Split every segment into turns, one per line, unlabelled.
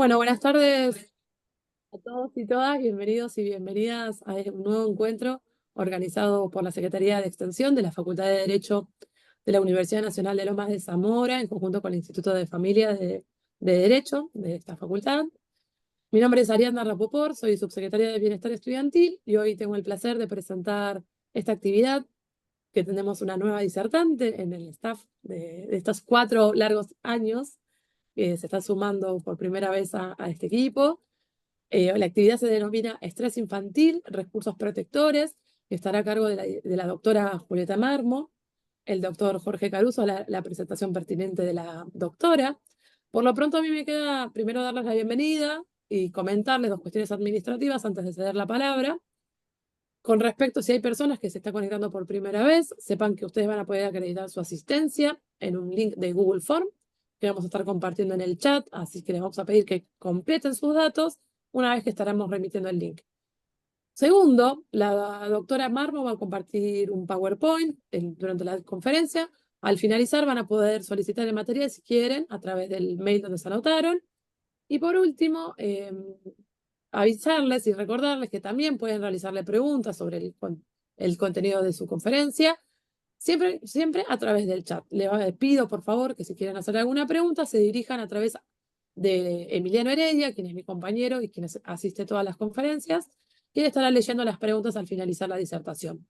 Bueno, buenas tardes a todos y todas, bienvenidos y bienvenidas a un nuevo encuentro organizado por la Secretaría de Extensión de la Facultad de Derecho de la Universidad Nacional de Lomas de Zamora, en conjunto con el Instituto de Familias de Derecho de esta facultad. Mi nombre es Ariadna Rapoport, soy subsecretaria de Bienestar Estudiantil y hoy tengo el placer de presentar esta actividad que tenemos una nueva disertante en el staff de estos 4 largos años que se está sumando por primera vez a este equipo. La actividad se denomina Estrés Infantil, Recursos Protectores, y estará a cargo de la doctora Julieta Marmo, el doctor Jorge Caruso, la presentación pertinente de la doctora. Por lo pronto a mí me queda primero darles la bienvenida y comentarles 2 cuestiones administrativas antes de ceder la palabra. Con respecto, si hay personas que se están conectando por primera vez, sepan que ustedes van a poder acreditar su asistencia en un link de Google Form que vamos a estar compartiendo en el chat, así que les vamos a pedir que completen sus datos una vez que estaremos remitiendo el link. Segundo, la doctora Marmo va a compartir un PowerPoint durante la conferencia. Al finalizar van a poder solicitar el material si quieren a través del mail donde se anotaron. Y por último, avisarles y recordarles que también pueden realizarle preguntas sobre el contenido de su conferencia, siempre a través del chat. Les pido, por favor, que si quieren hacer alguna pregunta, se dirijan a través de Emiliano Heredia, quien es mi compañero y quien asiste a todas las conferencias, y él estará leyendo las preguntas al finalizar la disertación.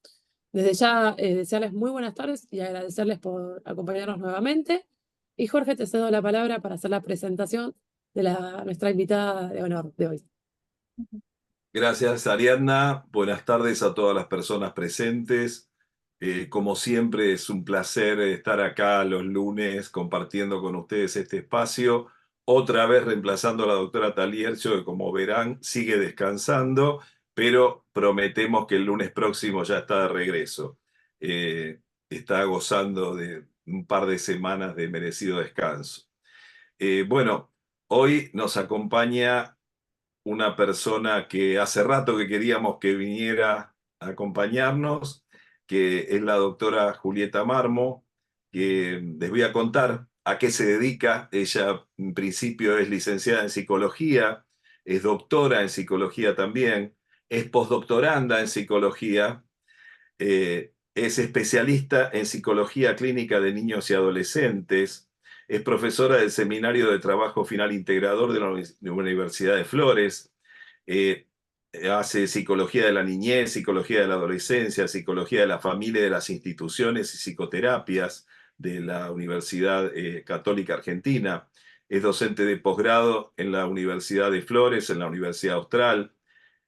Desde ya, desearles muy buenas tardes y agradecerles por acompañarnos nuevamente. Y Jorge, te cedo la palabra para hacer la presentación de nuestra invitada de honor de hoy.
Gracias, Ariadna. Buenas tardes a todas las personas presentes. Como siempre, es un placer estar acá los lunes compartiendo con ustedes este espacio. Otra vez reemplazando a la doctora Taliercio, que como verán sigue descansando, pero prometemos que el lunes próximo ya está de regreso. Está gozando de un par de semanas de merecido descanso. Bueno, hoy nos acompaña una persona que hace rato que queríamos que viniera a acompañarnos, que es la doctora Julieta Marmo, que les voy a contar a qué se dedica. Ella, en principio, es licenciada en psicología, es doctora en psicología también, es postdoctoranda en psicología, es especialista en psicología clínica de niños y adolescentes, es profesora del Seminario de Trabajo Final Integrador de la Universidad de Flores, eh, hace psicología de la niñez, psicología de la adolescencia, psicología de la familia y de las instituciones y psicoterapias de la Universidad Católica Argentina. Es docente de posgrado en la Universidad de Flores, en la Universidad Austral,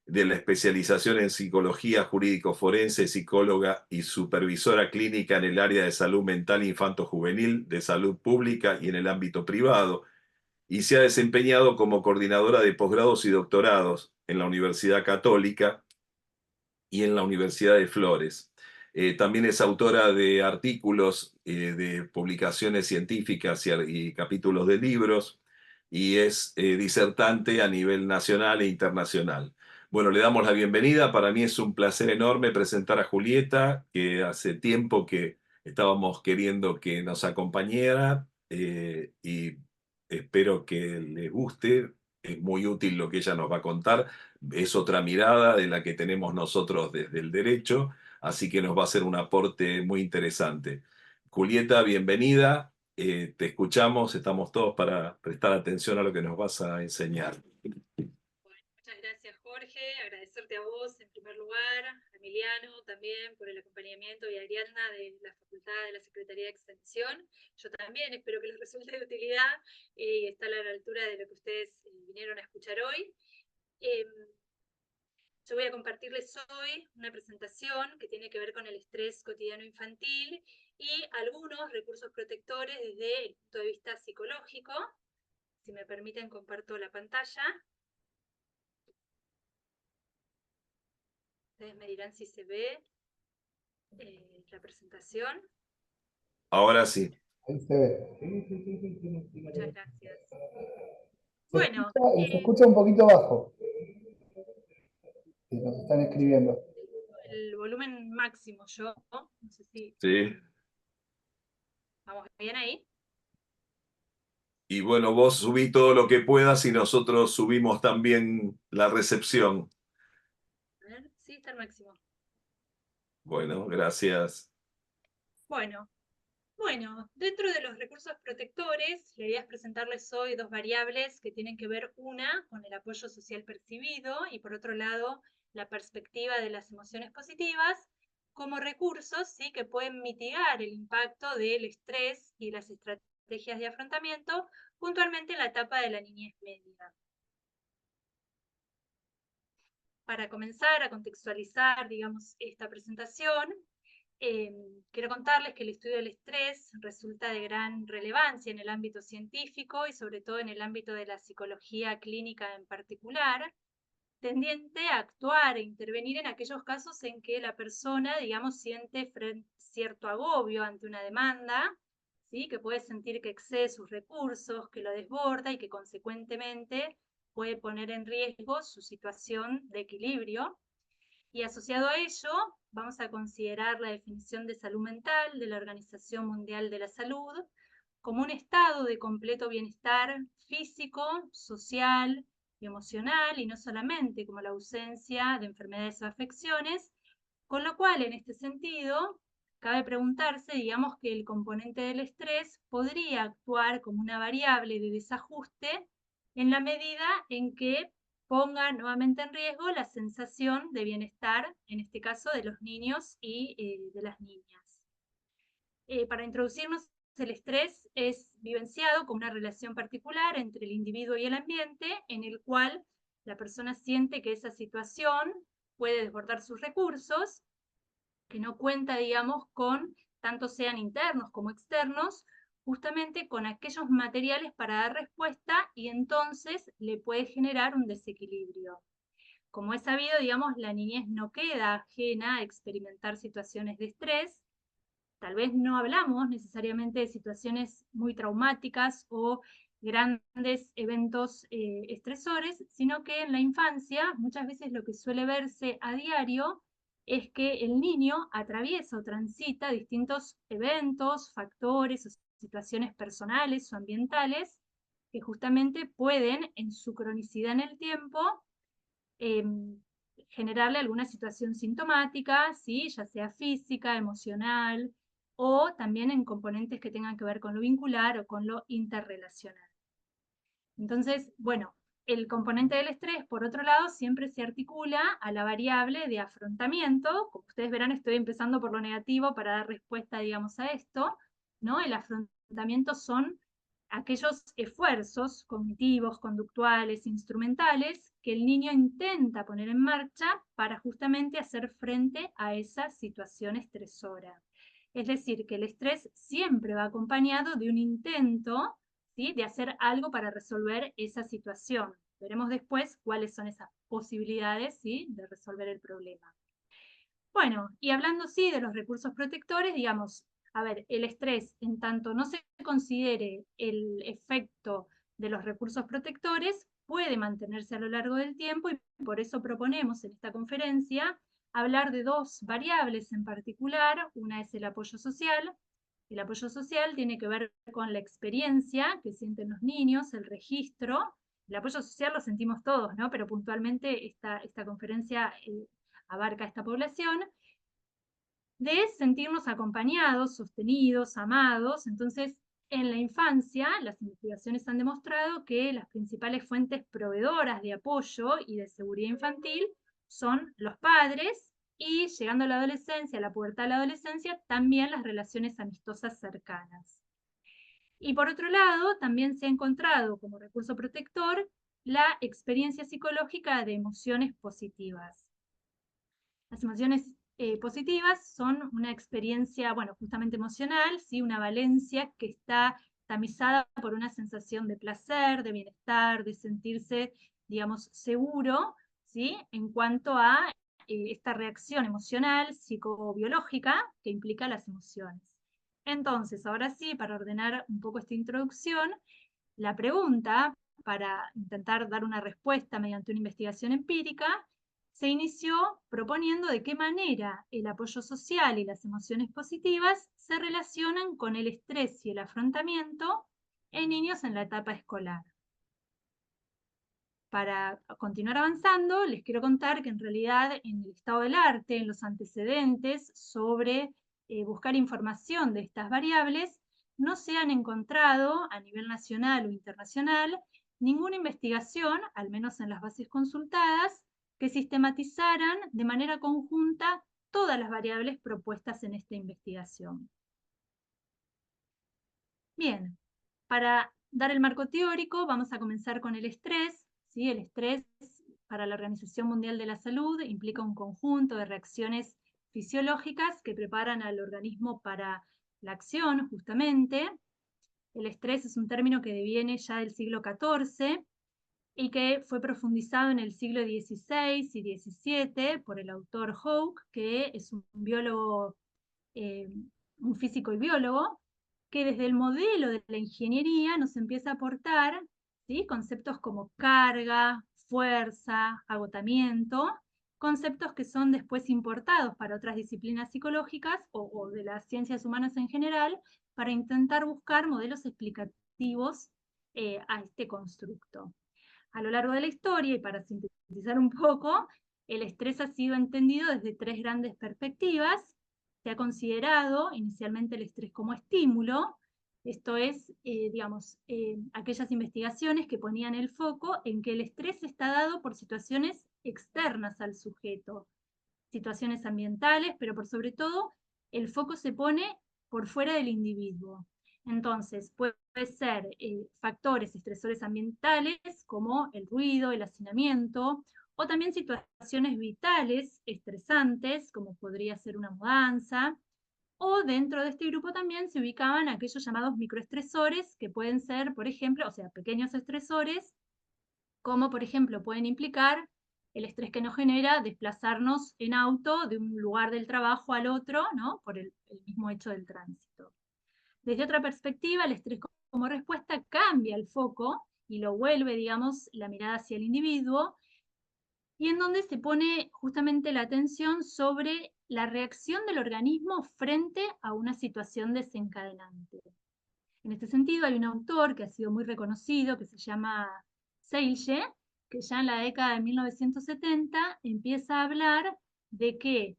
de la especialización en psicología jurídico-forense, psicóloga y supervisora clínica en el área de salud mental infanto-juvenil, de salud pública y en el ámbito privado, y se ha desempeñado como coordinadora de posgrados y doctorados en la Universidad Católica y en la Universidad de Flores. También es autora de artículos, de publicaciones científicas y capítulos de libros, y es disertante a nivel nacional e internacional. Bueno, le damos la bienvenida. Para mí es un placer enorme presentar a Julieta, que hace tiempo que estábamos queriendo que nos acompañara, y espero que les guste. Es muy útil lo que ella nos va a contar. Es otra mirada de la que tenemos nosotros desde el derecho, así que nos va a hacer un aporte muy interesante. Julieta, bienvenida. Te escuchamos, estamos todos para prestar atención a lo que nos vas a enseñar.
Muchas gracias, Jorge. Agradecerte a vos en primer lugar, a Emiliano también por el acompañamiento y a Ariadna de la Facultad de la Secretaría de Extensión. Yo también espero que les resulte de utilidad y estar a la altura de lo que ustedes vinieron a escuchar hoy. Yo voy a compartirles hoy una presentación que tiene que ver con el estrés cotidiano infantil y algunos recursos protectores desde el punto de vista psicológico. Si me permiten, comparto la pantalla. Ustedes me dirán si se ve la presentación.
Ahora sí.
Ahí se ve.
Muchas gracias.
Se
Bueno,
se escucha un poquito bajo. Que nos están escribiendo.
el volumen máximo yo, no sé si...
Sí.
¿Vamos bien ahí?
Y bueno, vos subí todo lo que puedas y nosotros subimos también la recepción.
A ver, sí, está al máximo.
Bueno, gracias.
Bueno, dentro de los recursos protectores, la idea es presentarles hoy dos variables que tienen que ver, una, con el apoyo social percibido y por otro lado, la perspectiva de las emociones positivas como recursos, ¿sí?, que pueden mitigar el impacto del estrés y las estrategias de afrontamiento, puntualmente en la etapa de la niñez media. Para comenzar a contextualizar, digamos, esta presentación, quiero contarles que el estudio del estrés resulta de gran relevancia en el ámbito científico y sobre todo en el ámbito de la psicología clínica en particular, tendiente a actuar e intervenir en aquellos casos en que la persona, digamos, siente cierto agobio ante una demanda, ¿sí?, que puede sentir que excede sus recursos, que lo desborda y que consecuentemente puede poner en riesgo su situación de equilibrio. Y asociado a ello, vamos a considerar la definición de salud mental de la Organización Mundial de la Salud como un estado de completo bienestar físico, social y emocional, y no solamente como la ausencia de enfermedades o afecciones, con lo cual, en este sentido, cabe preguntarse, digamos, que el componente del estrés podría actuar como una variable de desajuste en la medida en que ponga nuevamente en riesgo la sensación de bienestar, en este caso de los niños y de las niñas. Para introducirnos, el estrés es vivenciado como una relación particular entre el individuo y el ambiente, en el cual la persona siente que esa situación puede desbordar sus recursos, que no cuenta, digamos, con, tanto sean internos como externos, justamente con aquellos materiales para dar respuesta, y entonces le puede generar un desequilibrio. Como es sabido, digamos, la niñez no queda ajena a experimentar situaciones de estrés. Tal vez no hablamos necesariamente de situaciones muy traumáticas o grandes eventos estresores, sino que en la infancia muchas veces lo que suele verse a diario es que el niño atraviesa o transita distintos eventos, factores o situaciones personales o ambientales que justamente pueden, en su cronicidad en el tiempo, generarle alguna situación sintomática, ¿sí?, ya sea física, emocional, o también en componentes que tengan que ver con lo vincular o con lo interrelacional. Entonces, bueno, el componente del estrés, por otro lado, siempre se articula a la variable de afrontamiento. Como ustedes verán, estoy empezando por lo negativo para dar respuesta, digamos, a esto, ¿no? El afrontamiento son aquellos esfuerzos cognitivos, conductuales, instrumentales que el niño intenta poner en marcha para justamente hacer frente a esa situación estresora. Es decir, que el estrés siempre va acompañado de un intento, ¿sí?, de hacer algo para resolver esa situación. Veremos después cuáles son esas posibilidades, ¿sí?, de resolver el problema. Bueno, y hablando, sí, de los recursos protectores, digamos, a ver, el estrés, en tanto no se considere el efecto de los recursos protectores, puede mantenerse a lo largo del tiempo, y por eso proponemos en esta conferencia hablar de dos variables en particular. Una es el apoyo social. El apoyo social tiene que ver con la experiencia que sienten los niños, el registro. El apoyo social lo sentimos todos, ¿no? Pero puntualmente esta conferencia abarca esta población, de sentirnos acompañados, sostenidos, amados. Entonces, en la infancia, las investigaciones han demostrado que las principales fuentes proveedoras de apoyo y de seguridad infantil son los padres, y llegando a la adolescencia, a la pubertad de la adolescencia, también las relaciones amistosas cercanas. Y por otro lado, también se ha encontrado como recurso protector la experiencia psicológica de emociones positivas. Las emociones positivas son una experiencia, bueno, justamente emocional, ¿sí?, una valencia que está tamizada por una sensación de placer, de bienestar, de sentirse, digamos, seguro, ¿sí?, en cuanto a esta reacción emocional psicobiológica que implica las emociones. Entonces, ahora sí, para ordenar un poco esta introducción, la pregunta, para intentar dar una respuesta mediante una investigación empírica, se inició proponiendo de qué manera el apoyo social y las emociones positivas se relacionan con el estrés y el afrontamiento en niños en la etapa escolar. Para continuar avanzando, les quiero contar que en realidad en el estado del arte, en los antecedentes sobre buscar información de estas variables, no se han encontrado a nivel nacional o internacional ninguna investigación, al menos en las bases consultadas, que sistematizaran de manera conjunta todas las variables propuestas en esta investigación. Bien, para dar el marco teórico, vamos a comenzar con el estrés. ¿Sí? El estrés para la Organización Mundial de la Salud implica un conjunto de reacciones fisiológicas que preparan al organismo para la acción, justamente. El estrés es un término que deviene ya del siglo XIV y que fue profundizado en el siglo XVI y XVII por el autor Hooke, que es un biólogo, un físico y biólogo, que desde el modelo de la ingeniería nos empieza a aportar, ¿sí?, conceptos como carga, fuerza, agotamiento, conceptos que son después importados para otras disciplinas psicológicas o de las ciencias humanas en general, para intentar buscar modelos explicativos a este constructo. A lo largo de la historia, y para sintetizar un poco, el estrés ha sido entendido desde tres grandes perspectivas. Se ha considerado inicialmente el estrés como estímulo, esto es, aquellas investigaciones que ponían el foco en que el estrés está dado por situaciones externas al sujeto, situaciones ambientales, pero por sobre todo el foco se pone por fuera del individuo. Entonces, puede ser factores estresores ambientales como el ruido, el hacinamiento, o también situaciones vitales estresantes, como podría ser una mudanza, o dentro de este grupo también se ubicaban aquellos llamados microestresores, que pueden ser, por ejemplo, o sea, pequeños estresores, como por ejemplo pueden implicar el estrés que nos genera desplazarnos en auto de un lugar del trabajo al otro, ¿no?, por el mismo hecho del tránsito. Desde otra perspectiva, el estrés como respuesta cambia el foco y lo vuelve, digamos, la mirada hacia el individuo, y en donde se pone justamente la atención sobre la reacción del organismo frente a una situación desencadenante. En este sentido, hay un autor que ha sido muy reconocido, que se llama Seilje, que ya en la década de 1970 empieza a hablar de que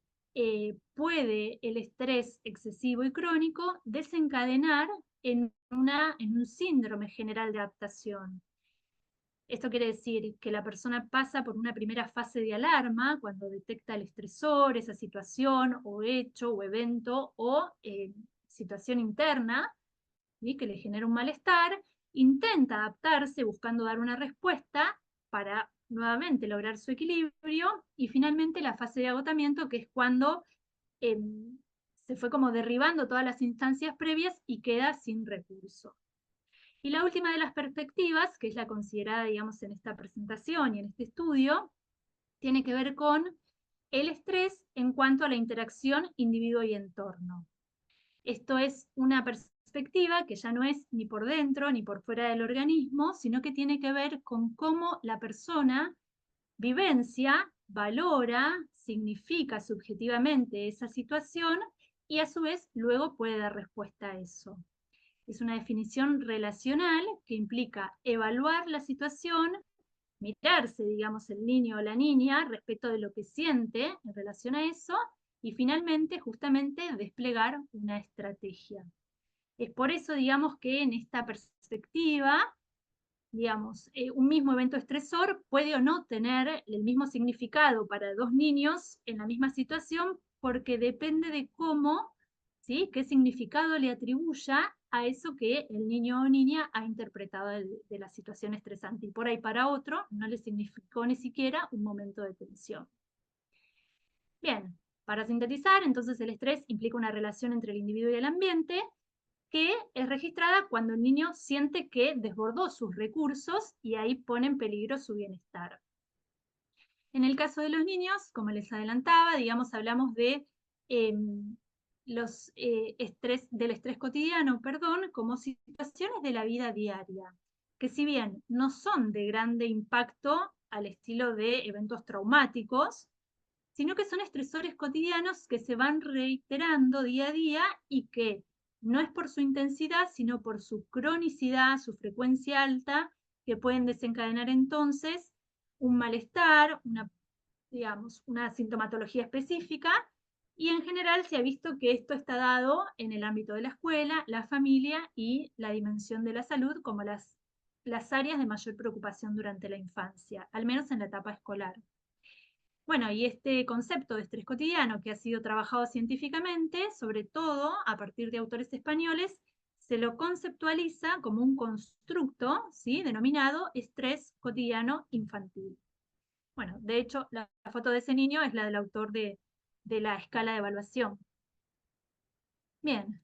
puede el estrés excesivo y crónico desencadenar en un síndrome general de adaptación. Esto quiere decir que la persona pasa por una primera fase de alarma cuando detecta el estresor, esa situación o hecho o evento o situación interna, ¿sí?, que le genera un malestar, intenta adaptarse buscando dar una respuesta para nuevamente lograr su equilibrio, y finalmente la fase de agotamiento, que es cuando se fue como derribando todas las instancias previas y queda sin recurso. Y la última de las perspectivas, que es la considerada, digamos, en esta presentación y en este estudio, tiene que ver con el estrés en cuanto a la interacción individuo y entorno. Esto es una perspectiva que ya no es ni por dentro ni por fuera del organismo, sino que tiene que ver con cómo la persona vivencia, valora, significa subjetivamente esa situación y a su vez luego puede dar respuesta a eso. Es una definición relacional que implica evaluar la situación, mirarse, digamos, el niño o la niña respecto de lo que siente en relación a eso, y finalmente, justamente, desplegar una estrategia. Es por eso, digamos, que en esta perspectiva, digamos, un mismo evento estresor puede o no tener el mismo significado para dos niños en la misma situación, porque depende de cómo, ¿sí?, qué significado le atribuya a eso que el niño o niña ha interpretado de la situación estresante. Y por ahí para otro no le significó ni siquiera un momento de tensión. Bien, para sintetizar, entonces el estrés implica una relación entre el individuo y el ambiente, que es registrada cuando el niño siente que desbordó sus recursos y ahí pone en peligro su bienestar. En el caso de los niños, como les adelantaba, digamos, hablamos de del estrés cotidiano, como situaciones de la vida diaria, que si bien no son de grande impacto al estilo de eventos traumáticos, sino que son estresores cotidianos que se van reiterando día a día y que
no es por su intensidad, sino por su cronicidad, su frecuencia alta, que pueden desencadenar entonces un malestar, digamos, una sintomatología específica, y en general se ha visto que esto está dado en el ámbito de la escuela, la familia y la dimensión de la salud como las áreas de mayor preocupación durante la infancia, al menos en la etapa escolar. Bueno, y este concepto de estrés cotidiano que ha sido trabajado científicamente, sobre todo a partir de autores españoles, se lo conceptualiza como un constructo, ¿sí?, denominado estrés cotidiano infantil. Bueno, de hecho, la foto de ese niño es la del autor de la escala de evaluación. Bien.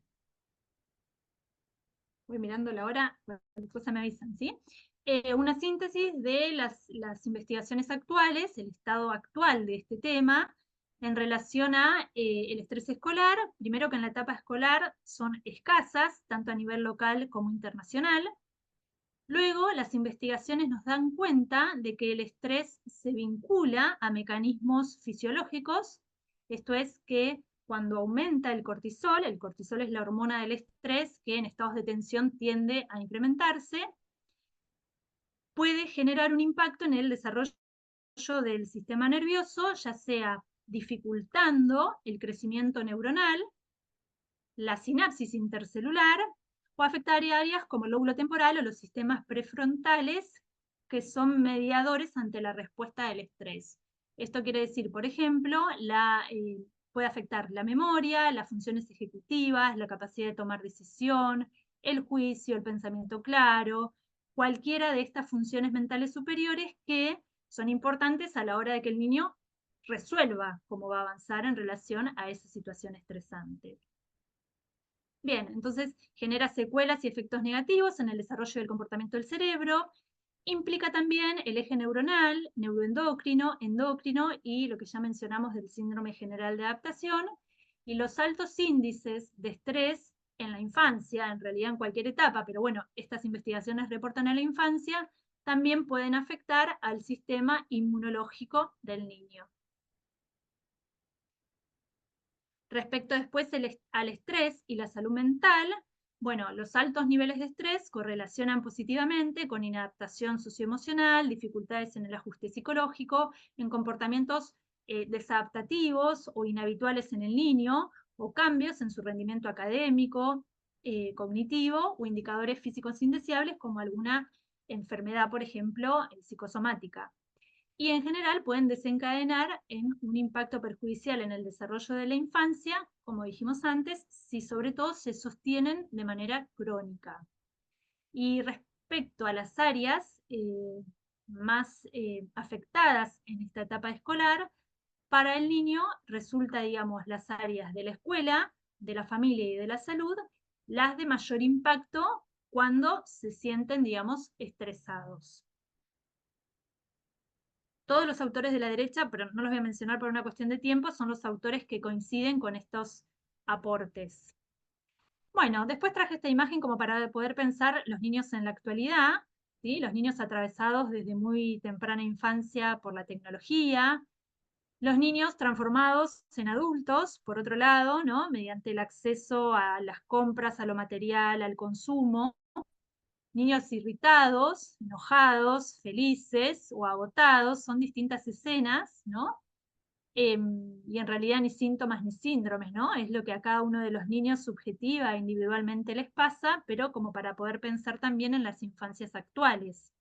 Voy mirando la hora, cualquier cosa me avisan, ¿sí? Una síntesis de las investigaciones actuales, el estado actual de este tema, en relación a el estrés escolar. Primero, que en la etapa escolar son escasas, tanto a nivel local como internacional. Luego, las investigaciones nos dan cuenta de que el estrés se vincula a mecanismos fisiológicos. Esto es que cuando aumenta el cortisol es la hormona del estrés que en estados de tensión tiende a incrementarse, puede generar un impacto en el desarrollo del sistema nervioso, ya sea dificultando el crecimiento neuronal, la sinapsis intercelular, o afectar áreas como el lóbulo temporal o los sistemas prefrontales, que son mediadores ante la respuesta del estrés. Esto quiere decir, por ejemplo, puede afectar la memoria, las funciones ejecutivas, la capacidad de tomar decisión, el juicio, el pensamiento claro, cualquiera de estas funciones mentales superiores que son importantes a la hora de que el niño resuelva cómo va a avanzar en relación a esa situación estresante. Bien, entonces genera secuelas y efectos negativos en el desarrollo del comportamiento del cerebro. Implica también el eje neuronal, neuroendocrino, endocrino y lo que ya mencionamos del síndrome general de adaptación. Y los altos índices de estrés en la infancia, en realidad en cualquier etapa, pero bueno, estas investigaciones reportan a la infancia, también pueden afectar al sistema inmunológico del niño. Respecto después al estrés y la salud mental, bueno, los altos niveles de estrés correlacionan positivamente con inadaptación socioemocional, dificultades en el ajuste psicológico, en comportamientos desadaptativos o inhabituales en el niño, o cambios en su rendimiento académico, cognitivo, o indicadores físicos indeseables como alguna enfermedad, por ejemplo, psicosomática. Y en general pueden desencadenar en un impacto perjudicial en el desarrollo de la infancia, como dijimos antes, si sobre todo se sostienen de manera crónica. Y respecto a las áreas más afectadas en esta etapa escolar, para el niño resulta, digamos, las áreas de la escuela, de la familia y de la salud, las de mayor impacto cuando se sienten, digamos, estresados. Todos los autores de la derecha, pero no los voy a mencionar por una cuestión de tiempo, son los autores que coinciden con estos aportes. Bueno, después traje esta imagen como para poder pensar los niños en la actualidad, ¿sí? Los niños atravesados desde muy temprana infancia por la tecnología, los niños transformados en adultos, por otro lado, ¿no?, mediante el acceso a las compras, a lo material, al consumo. Niños irritados, enojados, felices o agotados, son distintas escenas, ¿no? Y en realidad ni síntomas ni síndromes, ¿no? Es lo que a cada uno de los niños subjetiva e individualmente les pasa, pero como para poder pensar también en las infancias actuales.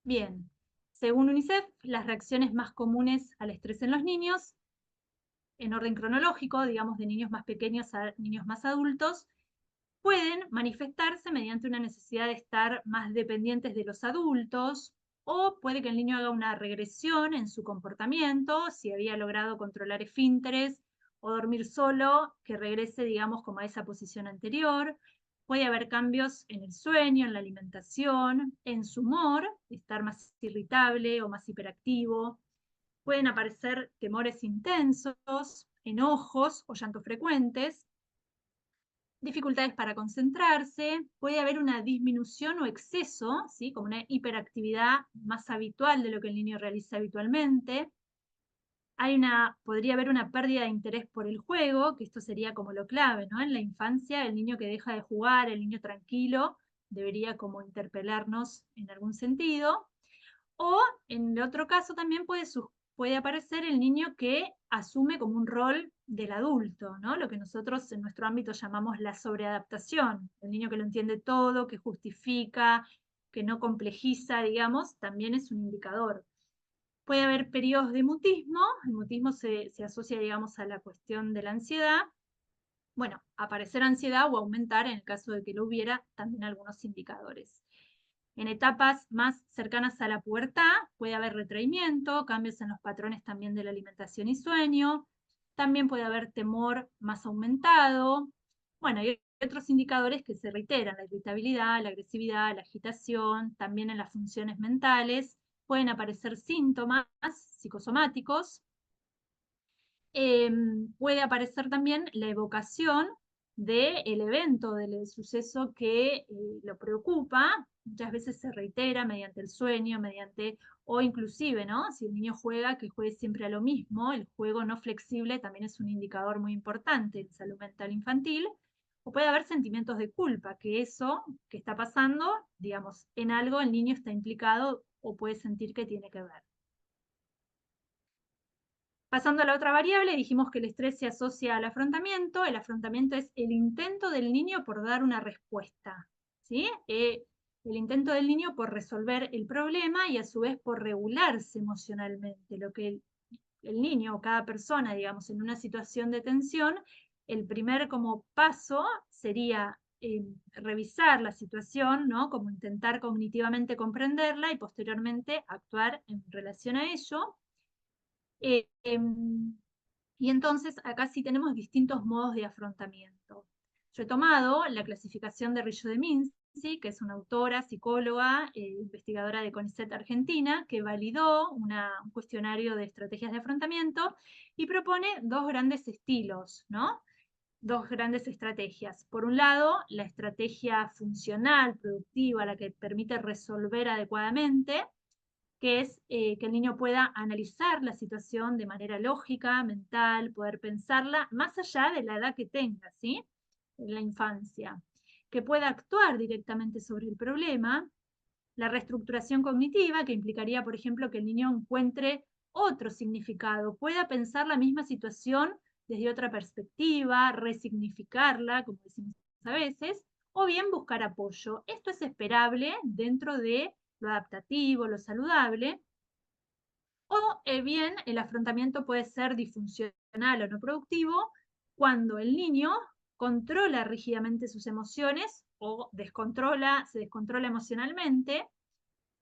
Bien, según UNICEF, las reacciones más comunes al estrés en los niños, en orden cronológico, digamos de niños más pequeños a niños más adultos, pueden manifestarse mediante una necesidad de estar más dependientes de los adultos, o puede que el niño haga una regresión en su comportamiento, si había logrado controlar esfínteres o dormir solo, que regrese, digamos, como a esa posición anterior. Puede haber cambios en el sueño, en la alimentación, en su humor, estar más irritable o más hiperactivo. Pueden aparecer temores intensos, enojos o llantos frecuentes, dificultades para concentrarse, puede haber una disminución o exceso, ¿sí?, como una hiperactividad más habitual de lo que el niño realiza habitualmente. podría haber una pérdida de interés por el juego, que esto sería como lo clave, ¿no? En la infancia, el niño que deja de jugar, el niño tranquilo, debería como interpelarnos en algún sentido. O en el otro caso también puede aparecer el niño que asume como un rol del adulto, ¿no? Lo que nosotros en nuestro ámbito llamamos la sobreadaptación. El niño que lo entiende todo, que justifica, que no complejiza, digamos, también es un indicador. Puede haber periodos de mutismo. El mutismo se asocia, digamos, a la cuestión de la ansiedad. Bueno, aparecer ansiedad o aumentar, en el caso de que lo hubiera, también algunos indicadores. En etapas más cercanas a la pubertad puede haber retraimiento, cambios en los patrones también de la alimentación y sueño. También puede haber temor más aumentado. Bueno, hay otros indicadores que se reiteran: la irritabilidad, la agresividad, la agitación, también en las funciones mentales. Pueden aparecer síntomas psicosomáticos. Puede aparecer también la evocación del evento, del suceso que lo preocupa. Muchas veces se reitera mediante el sueño, o inclusive, ¿no? Si el niño juega, que juegue siempre a lo mismo. El juego no flexible también es un indicador muy importante en salud mental infantil. O puede haber sentimientos de culpa, que eso que está pasando, digamos, en algo el niño está implicado o puede sentir que tiene que ver. Pasando a la otra variable, dijimos que el estrés se asocia al afrontamiento. El afrontamiento es el intento del niño por dar una respuesta, ¿sí? El intento del niño por resolver el problema y a su vez por regularse emocionalmente. Lo que el niño o cada persona, digamos, en una situación de tensión, el primer como paso sería revisar la situación, ¿no? Como intentar cognitivamente comprenderla y posteriormente actuar en relación a ello. Y entonces acá sí tenemos distintos modos de afrontamiento. Yo he tomado la clasificación de Rillo-de-Mincy, que es una autora, psicóloga, investigadora de CONICET Argentina, que validó un cuestionario de estrategias de afrontamiento y propone dos grandes estilos, ¿no? Dos grandes estrategias. Por un lado, la estrategia funcional, productiva, la que permite resolver adecuadamente, que es que el niño pueda analizar la situación de manera lógica, mental, poder pensarla más allá de la edad que tenga, ¿sí? En la infancia. Que pueda actuar directamente sobre el problema. La reestructuración cognitiva, que implicaría, por ejemplo, que el niño encuentre otro significado, pueda pensar la misma situación desde otra perspectiva, resignificarla, como decimos a veces, o bien buscar apoyo. Esto es esperable dentro de lo adaptativo, lo saludable. O bien el afrontamiento puede ser disfuncional o no productivo cuando el niño controla rígidamente sus emociones o se descontrola emocionalmente,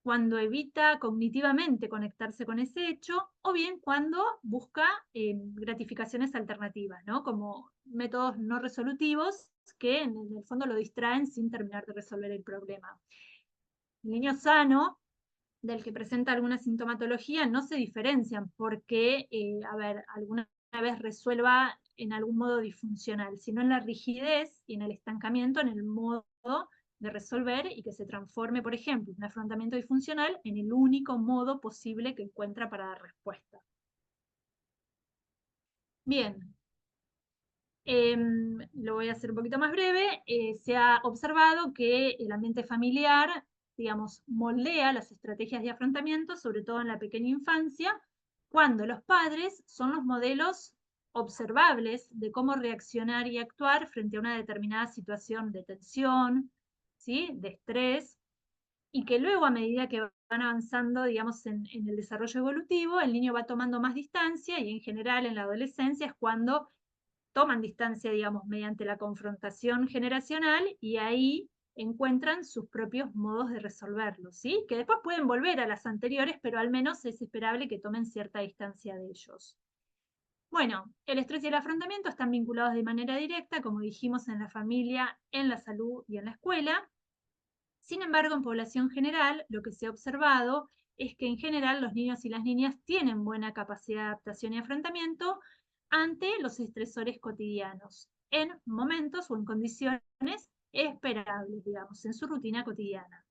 cuando evita cognitivamente conectarse con ese hecho, o bien cuando busca gratificaciones alternativas, ¿no? Como métodos no resolutivos que en el fondo lo distraen sin terminar de resolver el problema. El niño sano del que presenta alguna sintomatología no se diferencian porque, alguna vez resuelva en algún modo disfuncional, sino en la rigidez y en el estancamiento en el modo de resolver y que se transforme, por ejemplo, un afrontamiento disfuncional en el único modo posible que encuentra para dar respuesta. Bien, lo voy a hacer un poquito más breve. Se ha observado que el ambiente familiar, digamos, moldea las estrategias de afrontamiento, sobre todo en la pequeña infancia, cuando los padres son los modelos observables de cómo reaccionar y actuar frente a una determinada situación de tensión, ¿sí? De estrés, y que luego, a medida que van avanzando, digamos, en el desarrollo evolutivo, el niño va tomando más distancia, y en general en la adolescencia es cuando toman distancia, digamos, mediante la confrontación generacional, y ahí encuentran sus propios modos de resolverlo, ¿sí? Que después pueden volver a las anteriores, pero al menos es esperable que tomen cierta distancia de ellos. Bueno, el estrés y el afrontamiento están vinculados de manera directa, como dijimos, en la familia, en la salud y en la escuela. Sin embargo, en población general, lo que se ha observado es que en general los niños y las niñas tienen buena capacidad de adaptación y afrontamiento ante los estresores cotidianos, en momentos o en condiciones esperables, digamos, en su rutina cotidiana.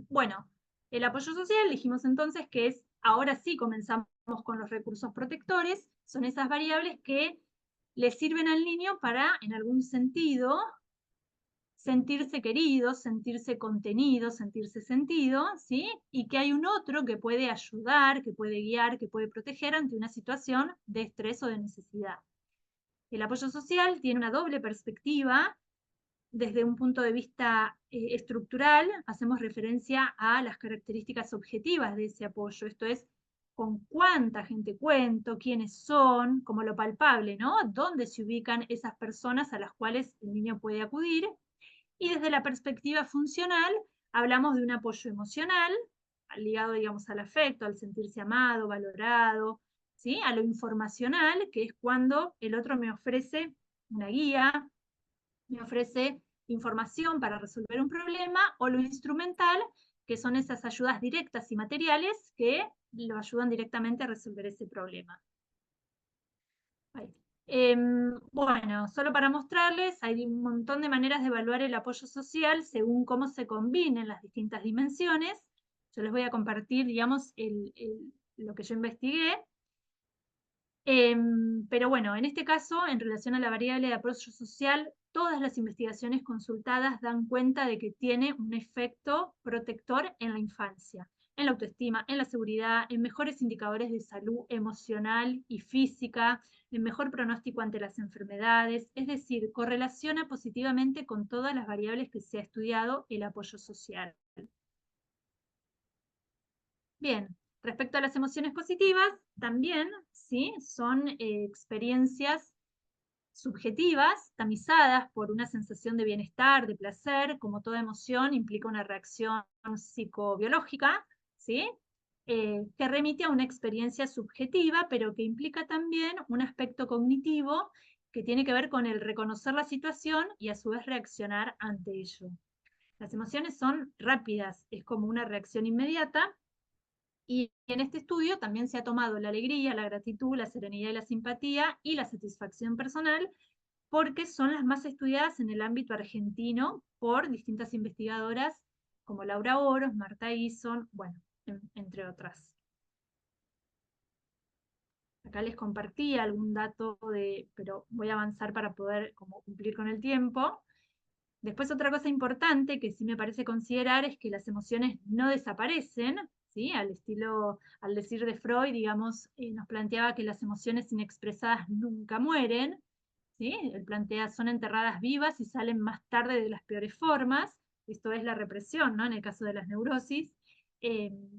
Bueno, El apoyo social, dijimos entonces que es, ahora sí comenzamos con los recursos protectores, son esas variables que le sirven al niño para, en algún sentido, sentirse querido, sentirse contenido, sentirse sentido, ¿sí? Y que hay un otro que puede ayudar, que puede guiar, que puede proteger ante una situación de estrés o de necesidad. El apoyo social tiene una doble perspectiva. Desde un punto de vista estructural, hacemos referencia a las características objetivas de ese apoyo, esto es, con cuánta gente cuento, quiénes son, como lo palpable, ¿no? Dónde se ubican esas personas a las cuales el niño puede acudir. Y desde la perspectiva funcional, hablamos de un apoyo emocional, ligado, digamos, al afecto, al sentirse amado, valorado, ¿sí? A lo informacional, que es cuando el otro me ofrece una guía, me ofrece información para resolver un problema, o lo instrumental, que son esas ayudas directas y materiales que lo ayudan directamente a resolver ese problema. Bueno, solo para mostrarles, hay un montón de maneras de evaluar el apoyo social según cómo se combinen las distintas dimensiones. Yo les voy a compartir, digamos, lo que yo investigué. Pero bueno, en este caso, en relación a la variable de apoyo social, todas las investigaciones consultadas dan cuenta de que tiene un efecto protector en la infancia, en la autoestima, en la seguridad, en mejores indicadores de salud emocional y física, en mejor pronóstico ante las enfermedades, es decir, correlaciona positivamente con todas las variables que se ha estudiado el apoyo social. Bien, respecto a las emociones positivas, también, ¿sí? Son experiencias subjetivas, tamizadas por una sensación de bienestar, de placer. Como toda emoción, implica una reacción psicobiológica, ¿sí? Que remite a una experiencia subjetiva, pero que implica también un aspecto cognitivo que tiene que ver con el reconocer la situación y a su vez reaccionar ante ello. Las emociones son rápidas, es como una reacción inmediata. Y en este estudio también se ha tomado la alegría, la gratitud, la serenidad y la simpatía y la satisfacción personal, porque son las más estudiadas en el ámbito argentino por distintas investigadoras como Laura Oros, Marta Ison, bueno, entre otras. Acá les compartí algún dato pero voy a avanzar para poder cumplir con el tiempo. Después, otra cosa importante que sí me parece considerar es que las emociones no desaparecen, ¿sí? Al decir de Freud, digamos, nos planteaba que las emociones inexpresadas nunca mueren, ¿sí? Él plantea, son enterradas vivas y salen más tarde de las peores formas. Esto es la represión, ¿no? En el caso de las neurosis,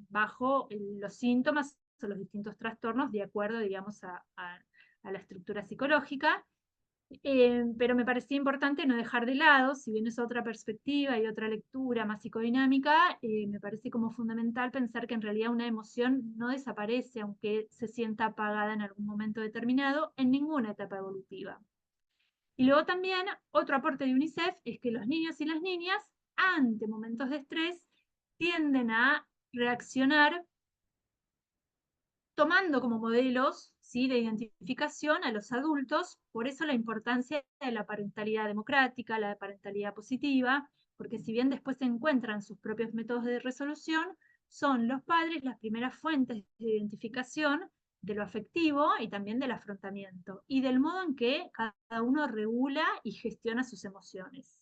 bajo los síntomas o los distintos trastornos de acuerdo, digamos, a la estructura psicológica. Pero me parecía importante no dejar de lado, si bien es otra perspectiva y otra lectura más psicodinámica, me parece como fundamental pensar que en realidad una emoción no desaparece, aunque se sienta apagada en algún momento determinado, en ninguna etapa evolutiva. Y luego también, otro aporte de UNICEF es que los niños y las niñas, ante momentos de estrés, tienden a reaccionar tomando como modelos, ¿sí?, de identificación a los adultos. Por eso la importancia de la parentalidad democrática, la parentalidad positiva, porque si bien después se encuentran sus propios métodos de resolución, son los padres las primeras fuentes de identificación de lo afectivo y también del afrontamiento, y del modo en que cada uno regula y gestiona sus emociones.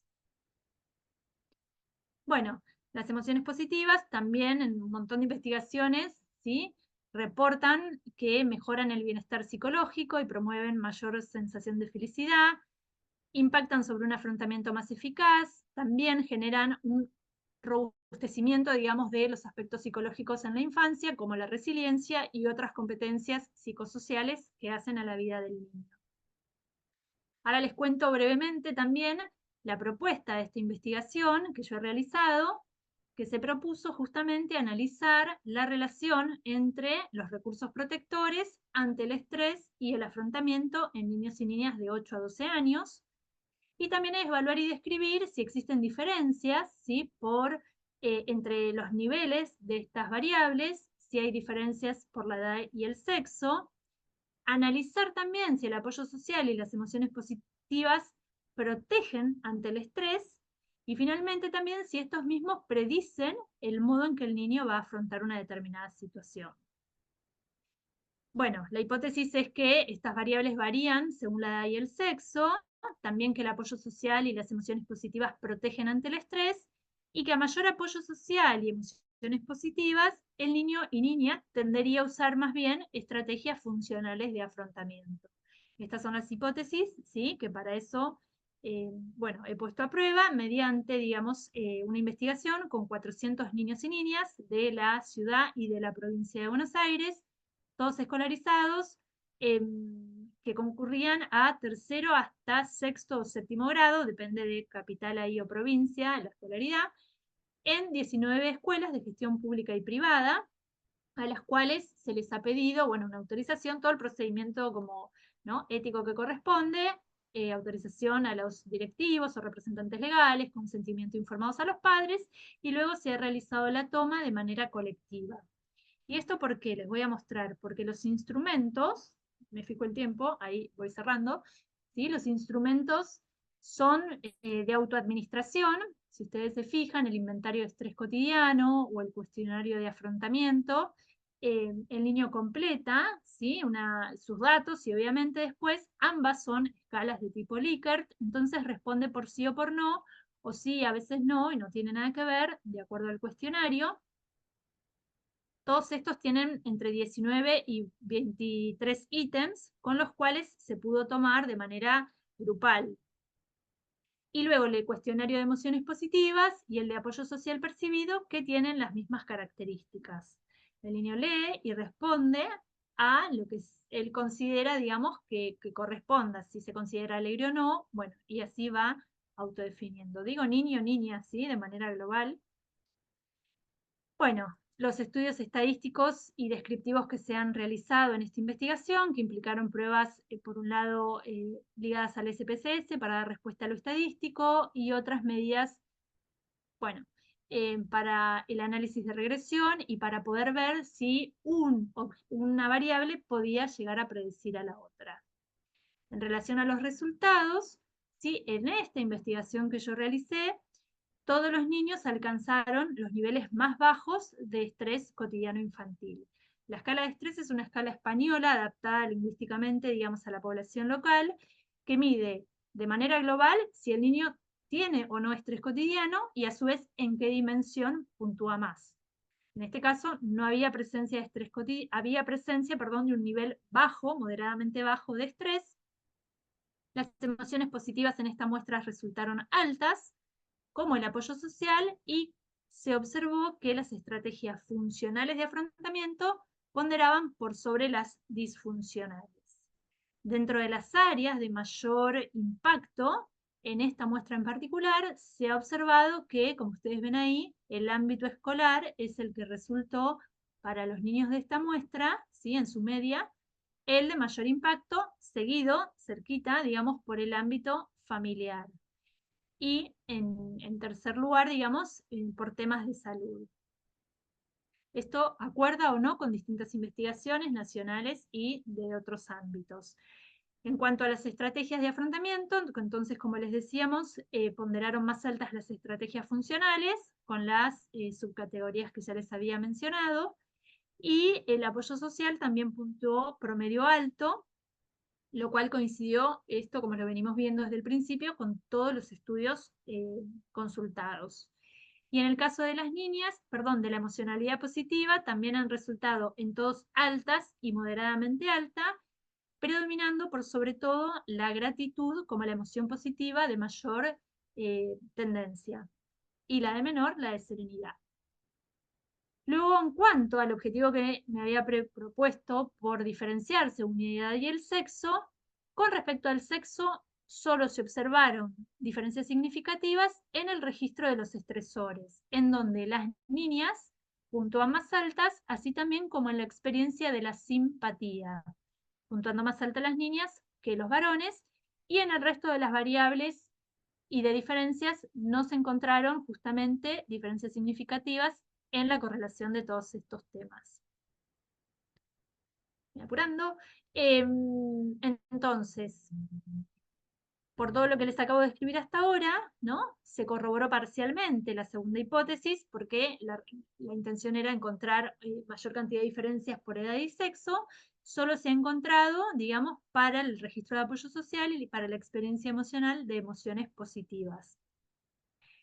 Bueno, las emociones positivas también en un montón de investigaciones, ¿sí?, reportan que mejoran el bienestar psicológico y promueven mayor sensación de felicidad, impactan sobre un afrontamiento más eficaz, también generan un robustecimiento, digamos, de los aspectos psicológicos en la infancia, como la resiliencia y otras competencias psicosociales que hacen a la vida del niño. Ahora les cuento brevemente también la propuesta de esta investigación que yo he realizado, que se propuso justamente analizar la relación entre los recursos protectores ante el estrés y el afrontamiento en niños y niñas de 8 a 12 años, y también evaluar y describir si existen diferencias, ¿sí?, entre los niveles de estas variables, si hay diferencias por la edad y el sexo, analizar también si el apoyo social y las emociones positivas protegen ante el estrés, Y finalmente también si estos mismos predicen el modo en que el niño va a afrontar una determinada situación. Bueno, la hipótesis es que estas variables varían según la edad y el sexo, también que el apoyo social y las emociones positivas protegen ante el estrés, y que a mayor apoyo social y emociones positivas, el niño y niña tendería a usar más bien estrategias funcionales de afrontamiento. Estas son las hipótesis, ¿sí? Que para eso, bueno, he puesto a prueba mediante, digamos, una investigación con 400 niños y niñas de la ciudad y de la provincia de Buenos Aires, todos escolarizados, que concurrían a tercero hasta sexto o séptimo grado, depende de capital ahí o provincia, la escolaridad, en 19 escuelas de gestión pública y privada, a las cuales se les ha pedido, bueno, una autorización, todo el procedimiento como, ¿no?, ético que corresponde, autorización a los directivos o representantes legales, consentimiento informados a los padres, y luego se ha realizado la toma de manera colectiva. ¿Y esto por qué? Les voy a mostrar. Porque los instrumentos, me fijo el tiempo, ahí voy cerrando, ¿sí? Los instrumentos son de autoadministración. Si ustedes se fijan, el inventario de estrés cotidiano o el cuestionario de afrontamiento, el niño completa, ¿sí?, sus datos, y obviamente después ambas son escalas de tipo Likert, entonces responde por sí o por no, o sí, a veces no, y no tiene nada que ver, de acuerdo al cuestionario. Todos estos tienen entre 19 y 23 ítems, con los cuales se pudo tomar de manera grupal. Y luego el cuestionario de emociones positivas y el de apoyo social percibido, que tienen las mismas características. El niño lee y responde a lo que él considera, digamos, que corresponda, si se considera alegre o no, bueno, y así va autodefiniendo. Digo niño, niña, ¿sí?, de manera global. Bueno, los estudios estadísticos y descriptivos que se han realizado en esta investigación, que implicaron pruebas, por un lado, ligadas al SPSS para dar respuesta a lo estadístico, y otras medidas, bueno, para el análisis de regresión y para poder ver si una variable podía llegar a predecir a la otra. En relación a los resultados, ¿sí?, en esta investigación que yo realicé, todos los niños alcanzaron los niveles más bajos de estrés cotidiano infantil. La escala de estrés es una escala española adaptada lingüísticamente, digamos, a la población local, que mide de manera global si el niño tiene o no estrés cotidiano y a su vez en qué dimensión puntúa más. En este caso no había presencia de estrés cotidiano, había presencia, perdón, de un nivel bajo, moderadamente bajo de estrés. Las emociones positivas en esta muestra resultaron altas, como el apoyo social, y se observó que las estrategias funcionales de afrontamiento ponderaban por sobre las disfuncionales. Dentro de las áreas de mayor impacto, en esta muestra en particular, se ha observado que, como ustedes ven ahí, el ámbito escolar es el que resultó para los niños de esta muestra, ¿sí?, en su media, el de mayor impacto, seguido, cerquita, digamos, por el ámbito familiar. Y en tercer lugar, digamos, por temas de salud. Esto acuerda o no con distintas investigaciones nacionales y de otros ámbitos. En cuanto a las estrategias de afrontamiento, entonces, como les decíamos, ponderaron más altas las estrategias funcionales, con las subcategorías que ya les había mencionado, y el apoyo social también puntuó promedio alto, lo cual coincidió, esto como lo venimos viendo desde el principio, con todos los estudios consultados. Y en el caso de las niñas, perdón, de la emocionalidad positiva, también han resultado en todos altas y moderadamente alta, predominando por sobre todo la gratitud como la emoción positiva de mayor tendencia, y la de menor, la de serenidad. Luego, en cuanto al objetivo que me había propuesto por diferenciar según la edad y el sexo, con respecto al sexo, solo se observaron diferencias significativas en el registro de los estresores, en donde las niñas puntúan más altas, así también como en la experiencia de la simpatía, puntuando más altas las niñas que los varones, y en el resto de las variables y de diferencias no se encontraron justamente diferencias significativas en la correlación de todos estos temas. Apurando. Entonces, por todo lo que les acabo de escribir hasta ahora, ¿no? Se corroboró parcialmente la segunda hipótesis, porque la intención era encontrar mayor cantidad de diferencias por edad y sexo. Solo se ha encontrado, digamos, para el registro de apoyo social y para la experiencia emocional de emociones positivas.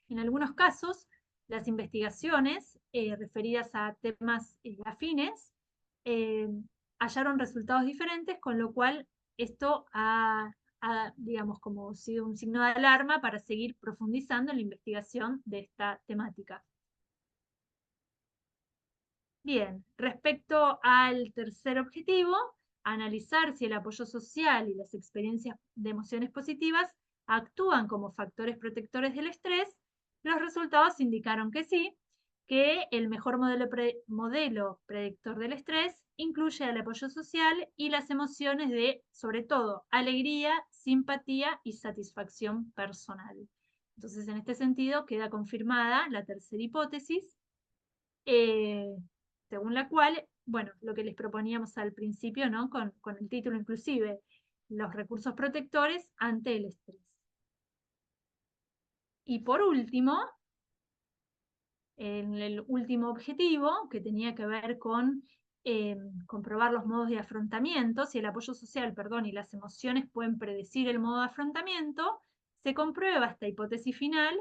En algunos casos, las investigaciones referidas a temas afines hallaron resultados diferentes, con lo cual esto ha, digamos, como sido un signo de alarma para seguir profundizando en la investigación de esta temática. Bien, respecto al tercer objetivo, analizar si el apoyo social y las experiencias de emociones positivas actúan como factores protectores del estrés, los resultados indicaron que sí, que el mejor modelo predictor del estrés incluye el apoyo social y las emociones de, sobre todo, alegría, simpatía y satisfacción personal. Entonces, en este sentido, queda confirmada la tercera hipótesis, según la cual, bueno, lo que les proponíamos al principio, ¿no? Con el título inclusive, los recursos protectores ante el estrés. Y por último, en el último objetivo, que tenía que ver con comprobar los modos de afrontamiento, si el apoyo social, perdón, y las emociones pueden predecir el modo de afrontamiento, se comprueba esta hipótesis final.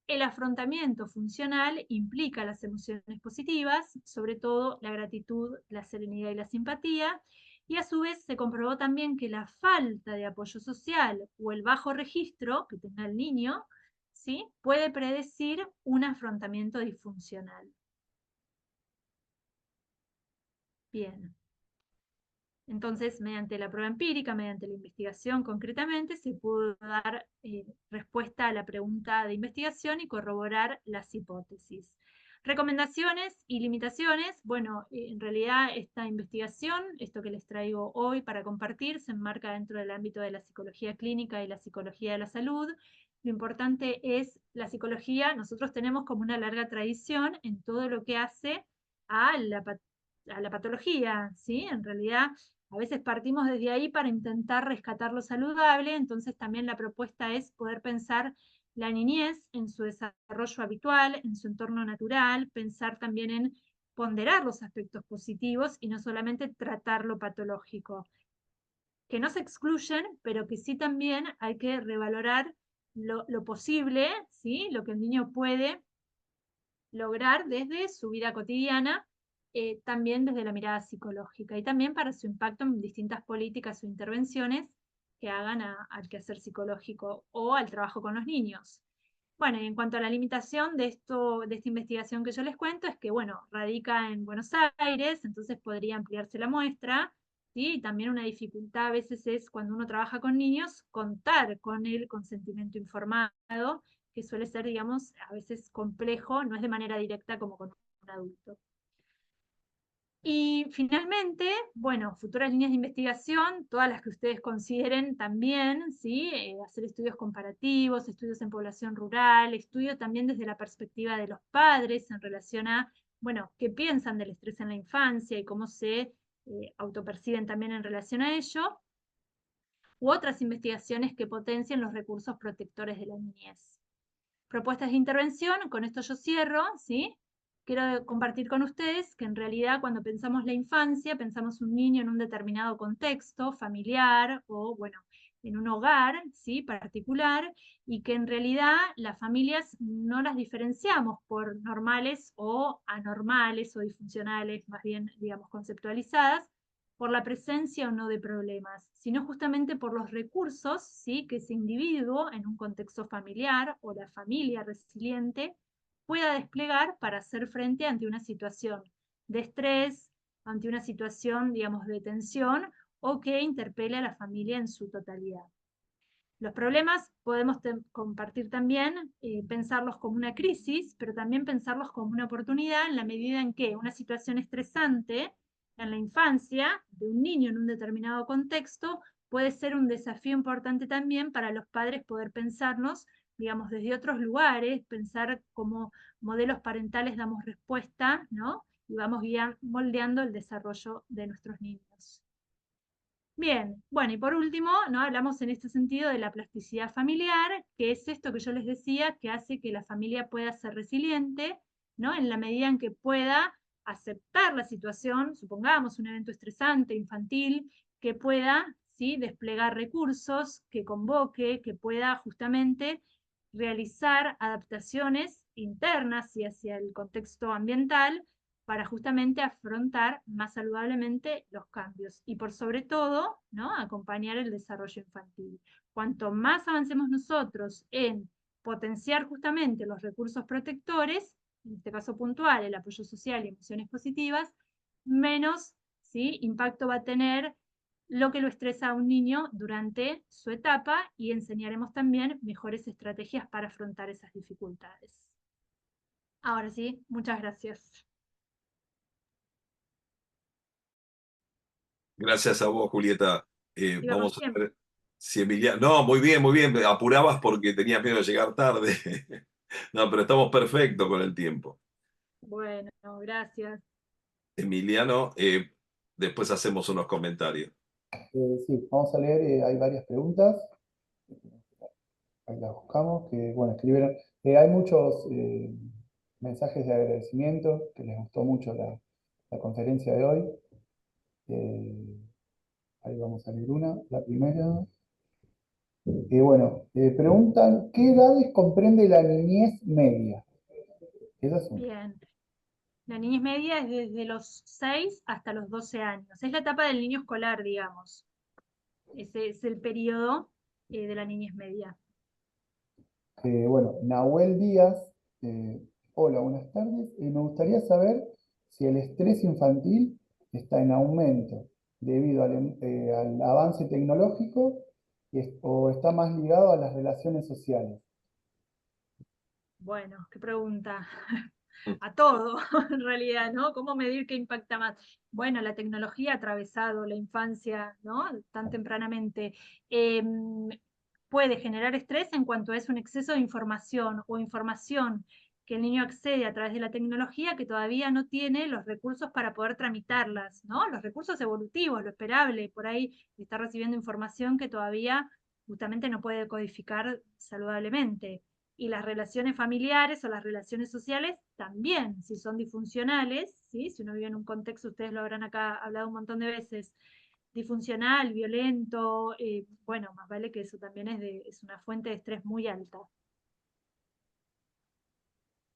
El afrontamiento funcional implica las emociones positivas, sobre todo la gratitud, la serenidad y la simpatía, y a su vez se comprobó también que la falta de apoyo social o el bajo registro que tenga el niño, ¿sí?, puede predecir un afrontamiento disfuncional. Bien. Entonces, mediante la prueba empírica, mediante la investigación concretamente, se pudo dar respuesta a la pregunta de investigación y corroborar las hipótesis. Recomendaciones y limitaciones. Bueno, en realidad esta investigación, esto que les traigo hoy para compartir, se enmarca dentro del ámbito de la psicología clínica y la psicología de la salud. Lo importante es la psicología. Nosotros tenemos como una larga tradición en todo lo que hace a la patología, ¿sí? En realidad, a veces partimos desde ahí para intentar rescatar lo saludable, entonces también la propuesta es poder pensar la niñez en su desarrollo habitual, en su entorno natural, pensar también en ponderar los aspectos positivos y no solamente tratar lo patológico. Que no se excluyen, pero que sí también hay que revalorar lo posible, ¿sí? Lo que el niño puede lograr desde su vida cotidiana, también desde la mirada psicológica y también para su impacto en distintas políticas o intervenciones que hagan al quehacer psicológico o al trabajo con los niños. Bueno, y en cuanto a la limitación de esta investigación que yo les cuento, es que, bueno, radica en Buenos Aires, entonces podría ampliarse la muestra, ¿sí? Y también una dificultad a veces es cuando uno trabaja con niños, contar con el consentimiento informado, que suele ser, digamos, a veces complejo, no es de manera directa como con un adulto. Y finalmente, bueno, futuras líneas de investigación, todas las que ustedes consideren también, ¿sí? Hacer estudios comparativos, estudios en población rural, estudio también desde la perspectiva de los padres en relación a, bueno, qué piensan del estrés en la infancia y cómo se autoperciben también en relación a ello, u otras investigaciones que potencien los recursos protectores de la niñez. Propuestas de intervención, con esto yo cierro, ¿sí? Quiero compartir con ustedes que en realidad cuando pensamos la infancia, pensamos un niño en un determinado contexto familiar o, bueno, en un hogar, ¿sí?, particular, y que en realidad las familias no las diferenciamos por normales o anormales o disfuncionales, más bien, digamos, conceptualizadas, por la presencia o no de problemas, sino justamente por los recursos, ¿sí?, que ese individuo en un contexto familiar o la familia resiliente pueda desplegar para hacer frente ante una situación de estrés, ante una situación, digamos, de tensión o que interpele a la familia en su totalidad. Los problemas podemos compartir también, pensarlos como una crisis, pero también pensarlos como una oportunidad en la medida en que una situación estresante en la infancia de un niño en un determinado contexto puede ser un desafío importante también para los padres poder pensarnos, digamos, desde otros lugares, pensar cómo modelos parentales damos respuesta, ¿no? Y vamos moldeando el desarrollo de nuestros niños. Bien, bueno, y por último, ¿no? Hablamos en este sentido de la plasticidad familiar, que es esto que yo les decía, que hace que la familia pueda ser resiliente, ¿no? En la medida en que pueda aceptar la situación, supongamos un evento estresante, infantil, que pueda, ¿sí? Desplegar recursos, que convoque, que pueda justamente realizar adaptaciones internas y hacia el contexto ambiental para justamente afrontar más saludablemente los cambios y por sobre todo, ¿no? Acompañar el desarrollo infantil. Cuanto más avancemos nosotros en potenciar justamente los recursos protectores, en este caso puntual, el apoyo social y emociones positivas, menos, ¿sí? Impacto va a tener lo que lo estresa a un niño durante su etapa y enseñaremos también mejores estrategias para afrontar esas dificultades. Ahora sí, muchas gracias.
Gracias a vos, Julieta.
Iba con
Vamos a
tiempo.
ver si Emiliano... No, muy bien, muy bien. Apurabas porque tenías miedo de llegar tarde. No, pero estamos perfectos con el tiempo.
Bueno, gracias.
Emiliano, después hacemos unos comentarios.
Sí, vamos a leer, hay varias preguntas, ahí las buscamos, que bueno, escribieron. Hay muchos mensajes de agradecimiento, que les gustó mucho la conferencia de hoy. Eh, Ahí vamos a leer una, la primera. Bueno, preguntan, ¿qué edades comprende la niñez media? Esa es una.
Bien. La niñez media es desde los 6 hasta los 12 años. Es la etapa del niño escolar, digamos. Ese es el periodo de la niñez media.
Bueno, Nahuel Díaz, eh, hola, buenas tardes. Me gustaría saber si el estrés infantil está en aumento debido al avance tecnológico o está más ligado a las relaciones sociales.
Bueno, qué pregunta. A todo, en realidad, ¿no? ¿Cómo medir qué impacta más? Bueno, la tecnología ha atravesado la infancia, ¿no? Tan tempranamente. Puede generar estrés en cuanto es un exceso de información o información que el niño accede a través de la tecnología que todavía no tiene los recursos para poder tramitarlas, ¿no? Los recursos evolutivos, lo esperable, por ahí está recibiendo información que todavía justamente no puede codificar saludablemente. Y las relaciones familiares o las relaciones sociales también, si son disfuncionales, ¿sí? Si uno vive en un contexto, ustedes lo habrán acá hablado un montón de veces, disfuncional, violento, bueno, más vale que eso también es una fuente de estrés muy alta.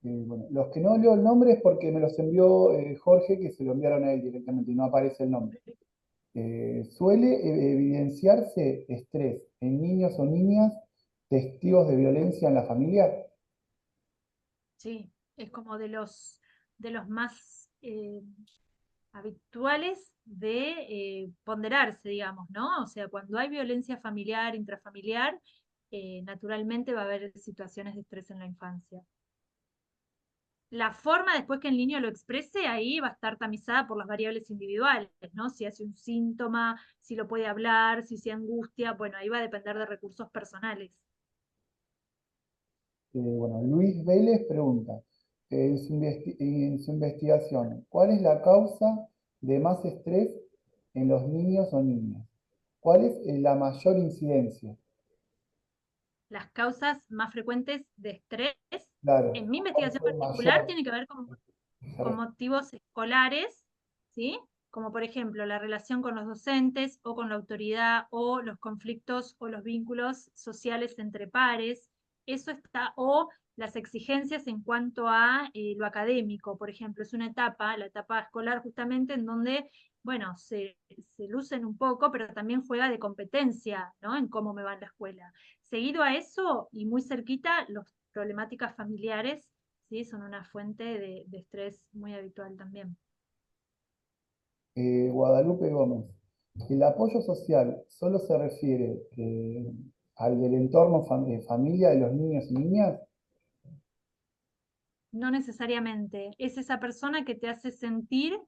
Bueno, los que no leo el nombre es porque me los envió Jorge, que se lo enviaron a él directamente y no aparece el nombre. ¿Suele evidenciarse estrés en niños o niñas testigos de violencia en la familia?
Sí, es como de los más habituales de ponderarse, digamos, ¿no? O sea, cuando hay violencia familiar, intrafamiliar, naturalmente va a haber situaciones de estrés en la infancia. La forma después que el niño lo exprese, ahí va a estar tamizada por las variables individuales, ¿no? Si hace un síntoma, si lo puede hablar, si se angustia, bueno, ahí va a depender de recursos personales.
Bueno, Luis Vélez pregunta, en su investigación, ¿cuál es la causa de más estrés en los niños o niñas? ¿Cuál es la mayor incidencia?
Las causas más frecuentes de estrés,
Claro,
en mi
¿cuál
investigación
fue
particular,
mayor?
tiene que ver con motivos escolares, ¿sí? Como por ejemplo la relación con los docentes o con la autoridad o los conflictos o los vínculos sociales entre pares. Eso está, o las exigencias en cuanto a lo académico, por ejemplo, es una etapa, la etapa escolar justamente en donde, bueno, se lucen un poco, pero también juega de competencia, ¿no? En cómo me va en la escuela. Seguido a eso y muy cerquita, las problemáticas familiares, ¿sí? Son una fuente de estrés muy habitual también.
Guadalupe Gómez, ¿el apoyo social solo se refiere al del entorno familia de los niños y niñas?
No necesariamente. Es esa persona que te hace sentir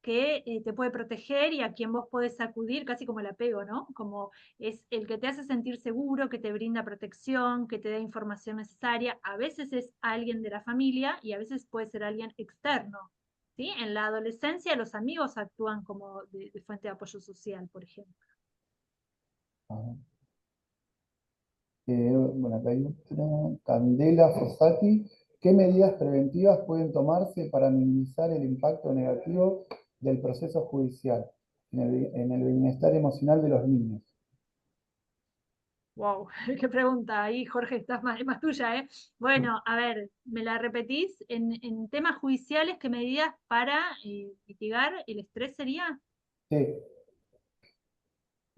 que te puede proteger y a quien vos podés acudir, casi como el apego, ¿no? Como es el que te hace sentir seguro, que te brinda protección, que te da información necesaria. A veces es alguien de la familia y a veces puede ser alguien externo, ¿sí? En la adolescencia los amigos actúan como de fuente de apoyo social, por ejemplo.
Ajá. Bueno, acá hay otra. Candela Fossati. ¿Qué medidas preventivas pueden tomarse para minimizar el impacto negativo del proceso judicial en el bienestar emocional de los niños?
Wow, qué pregunta ahí, Jorge, es más tuya, ¿eh? Bueno, a ver, ¿me la repetís? En temas judiciales, ¿qué medidas para mitigar el estrés sería?
Sí,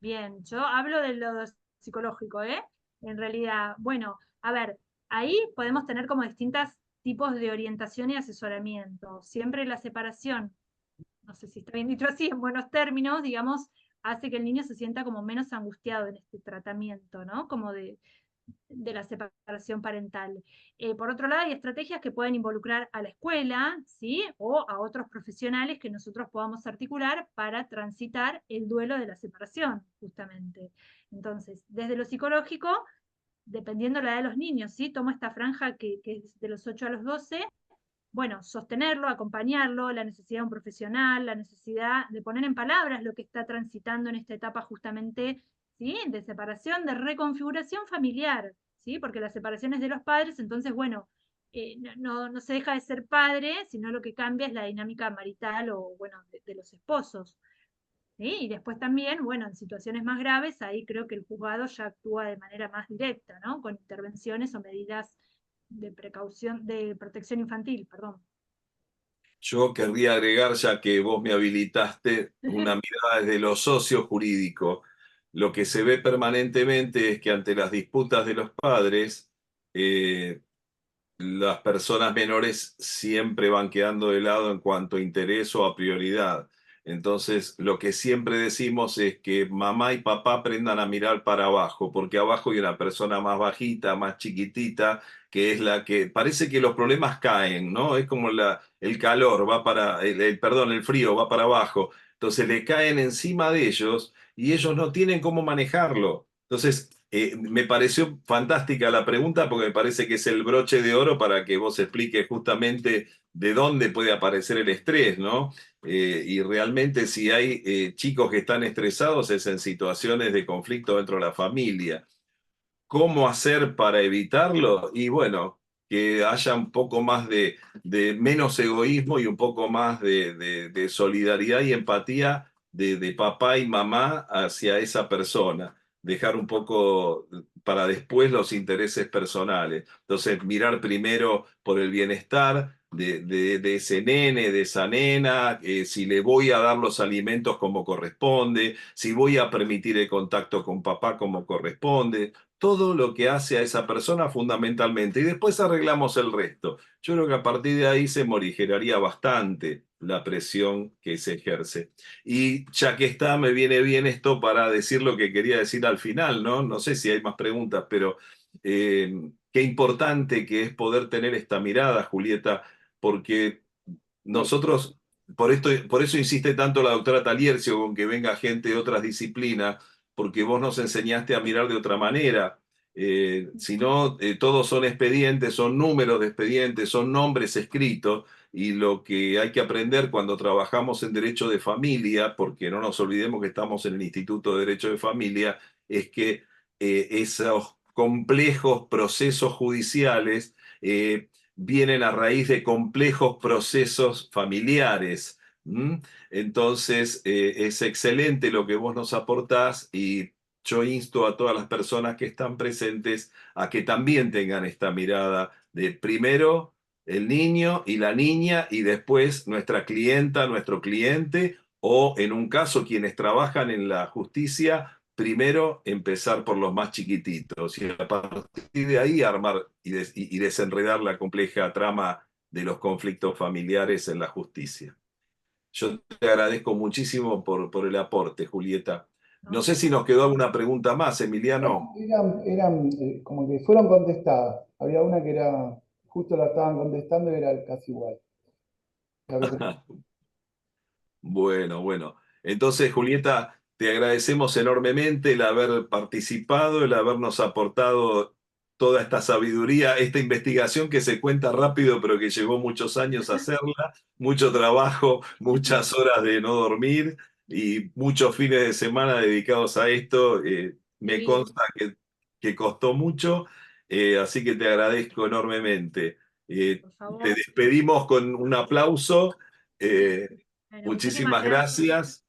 Bien, yo hablo de lo psicológico, ¿eh? En realidad, bueno, a ver, ahí podemos tener como distintos tipos de orientación y asesoramiento. Siempre la separación, no sé si está bien dicho así, en buenos términos, digamos, hace que el niño se sienta como menos angustiado en este tratamiento, ¿no? Como de la separación parental. Por otro lado, hay estrategias que pueden involucrar a la escuela, ¿sí? O a otros profesionales que nosotros podamos articular para transitar el duelo de la separación, justamente. Entonces, desde lo psicológico, dependiendo de la edad de los niños, ¿sí? Tomo esta franja que es de los 8 a los 12, bueno, sostenerlo, acompañarlo, la necesidad de un profesional, la necesidad de poner en palabras lo que está transitando en esta etapa justamente, ¿sí? De separación, de reconfiguración familiar, ¿sí? Porque la separación es de los padres, entonces, bueno, no se deja de ser padre, sino lo que cambia es la dinámica marital o, bueno, de los esposos, ¿sí? Y después también, bueno, en situaciones más graves, ahí creo que el juzgado ya actúa de manera más directa, ¿no? Con intervenciones o medidas de precaución, de protección infantil, perdón.
Yo querría agregar, ya que vos me habilitaste, una mirada desde lo socio-jurídico. Lo que se ve permanentemente es que ante las disputas de los padres, las personas menores siempre van quedando de lado en cuanto a interés o a prioridad. Entonces, lo que siempre decimos es que mamá y papá aprendan a mirar para abajo, porque abajo hay una persona más bajita, más chiquitita, que es la que parece que los problemas caen, ¿no? Es como el calor va para, perdón, el frío va para abajo. Entonces le caen encima de ellos y ellos no tienen cómo manejarlo. Entonces, me pareció fantástica la pregunta porque me parece que es el broche de oro para que vos expliques justamente de dónde puede aparecer el estrés, ¿no? Y realmente si hay chicos que están estresados es en situaciones de conflicto dentro de la familia. ¿Cómo hacer para evitarlo? Y bueno, que haya un poco más de menos egoísmo y un poco más de solidaridad y empatía de papá y mamá hacia esa persona. Dejar un poco para después los intereses personales. Entonces, mirar primero por el bienestar de ese nene, de esa nena, si le voy a dar los alimentos como corresponde, si voy a permitir el contacto con papá como corresponde, todo lo que hace a esa persona fundamentalmente y después arreglamos el resto. Yo creo que a partir de ahí se morigeraría bastante la presión que se ejerce. Y ya que está, me viene bien esto para decir lo que quería decir al final, ¿no? No sé si hay más preguntas, pero qué importante que es poder tener esta mirada, Julieta, porque nosotros, por eso insiste tanto la doctora Taliercio con que venga gente de otras disciplinas, porque vos nos enseñaste a mirar de otra manera. Si no, todos son expedientes, son números de expedientes, son nombres escritos, y lo que hay que aprender cuando trabajamos en derecho de familia, porque no nos olvidemos que estamos en el Instituto de Derecho de Familia, es que esos complejos procesos judiciales vienen a raíz de complejos procesos familiares. ¿Mm? Entonces, es excelente lo que vos nos aportás y yo insto a todas las personas que están presentes a que también tengan esta mirada de primero el niño y la niña y después nuestra clienta, nuestro cliente o en un caso quienes trabajan en la justicia, primero empezar por los más chiquititos y a partir de ahí armar y desenredar la compleja trama de los conflictos familiares en la justicia. Yo te agradezco muchísimo por el aporte, Julieta. No
¿No?
sé si nos quedó alguna pregunta más, Emiliano.
Como que fueron contestadas. Había una que era, justo la estaban contestando y era casi igual. La que
Bueno, bueno. Entonces, Julieta, te agradecemos enormemente el haber participado, el habernos aportado toda esta sabiduría, esta investigación que se cuenta rápido, pero que llevó muchos años hacerla, mucho trabajo, muchas horas de no dormir y muchos fines de semana dedicados a esto. me
Sí.
consta que costó mucho, así que te agradezco enormemente.
Por favor.
Te despedimos con un aplauso.
Bueno,
Muchísimas gracias.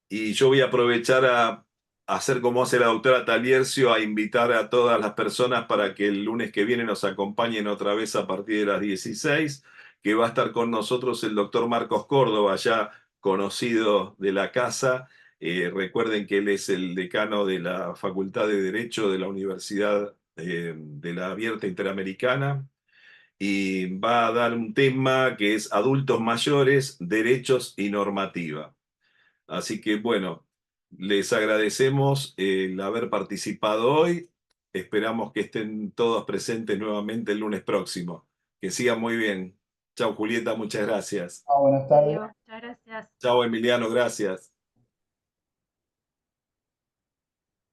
Y yo voy a aprovechar a hacer como hace la doctora Taliercio, a invitar a todas las personas para que el lunes que viene nos acompañen otra vez a partir de las 16, que va a estar con nosotros el doctor Marcos Córdoba, ya conocido de la casa. Recuerden que él es el decano de la Facultad de Derecho de la Universidad de la Abierta Interamericana, y va a dar un tema que es adultos mayores, derechos y normativa. Así que bueno, les agradecemos el haber participado hoy. Esperamos que estén todos presentes nuevamente el lunes próximo. Que sigan muy bien. Chao, Julieta, muchas gracias.
Buenas tardes.
Muchas gracias.
Chao, Emiliano, gracias.